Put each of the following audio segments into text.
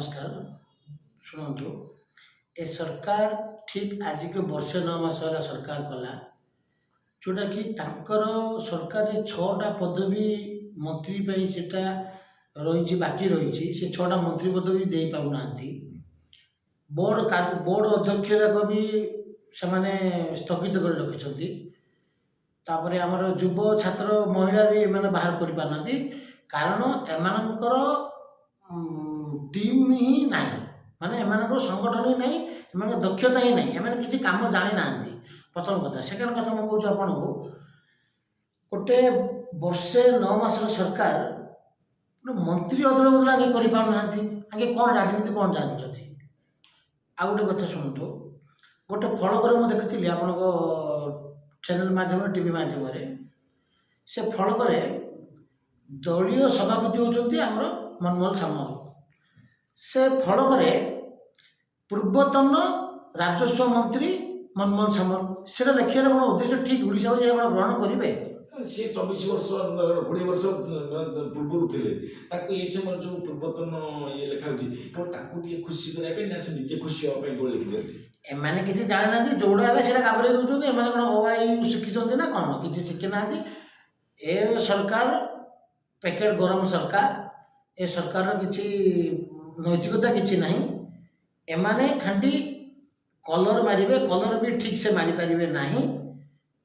नमस्कार। शुणु ए सरकार ठीक आज के वर्षे 9 मास है सरकार कला जोटा कि तांकर सरकार छटा पदवी मंत्री सेटा रही बाकी रही से 6टा मंत्री पदवी दे पाना बोर्ड अध्यक्ष जाक भी से स्थगित कर रखिंट आमर युव छात्र महिला भी एम बाहर कर पाना कारण एमानकर टीम ही ना माने एमानकर संगठन ही नहीं एम दक्षता ही नहीं एम किसी काम जानी ना प्रथम कथा। सेकेंड कथा मुझे कहूँ आपन को गोटे वर्षे 9 मास सरकार मंत्री अदल बदल आगे कर कौन राजनीति कौन जानते आ गोटे कथा शुणु गोटे फलक मुझे देखी आपण चैनल माध्यम टीवी माध्यम से फलक दलीय सभापति होती आमर मनमोहन सामल से फलक पूर्वतन राजस्व मंत्री मनमोहन सामल से लिखार कौन उद्देश्य ठीक ओडिशा ग्रहण करेंगे सी 24 वर्ष 20 वर्ष पूर्व थे ये समय जो पूर्वतन ये लिखा खुशी करने निजे खुशी हाँ लिखि एम किसी जानी ना जोड़ा है गाबरे दूसरे एम कौन शिखी ना कौन किसी शिखी ना ए सरकार पैकेट गरम सरकार ए सरकार किसी नैतिकता किसी ना एमाने खांटी कलर मारे कलर भी ठीक से मारी पारे ना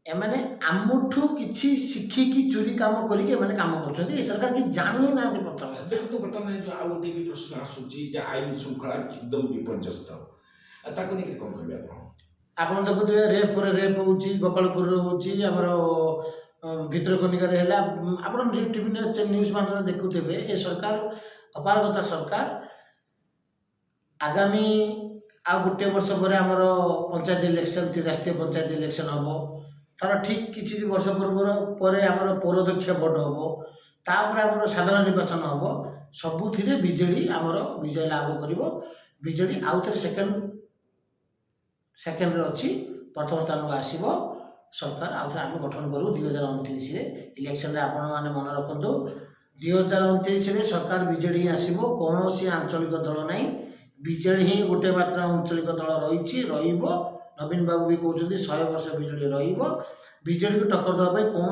एमाने आमुठू किसी शिखिकी चोरी काम करके काम कर सरकार कि जानी ना प्रथम देखो बर्तमान जो आउ गोटे भी प्रश्न आसूची आईन श्रृंखला एकदम विपर्यस्त कौन कहे आप देखुए रेप हो गोपालपुर होमर भितरकनिकार है आप टीवी न्यूज माध्यम देखुए ये सरकार अपारगता सरकार आगामी आ गोटे वर्ष पर आमर पंचायत इलेक्शन राष्ट्रीय पंचायत इलेक्शन हम तार ठीक किसी वर्ष पर आमर पौराध्यक्ष भोट हम तापर आमर साधारण निर्वाचन हम सबुथिरे बीजेडी आमर विजय लाभ कर बीजेडी आउ थे सेकेंड अच्छी प्रथम स्थान को आसब सरकार आउ थे आम गठन करूँ 2029 इलेक्शन आपण मैंने मन रखु 2029 सरकार बीजेडी आसब कौन सी आंचलिक दल ना बीजेडी ही गोटे मात्र आंचलिक दल रही नवीन बाबू भी कहते 100 वर्ष बीजेडी रहीजेडी को टक्कर देवाई कौन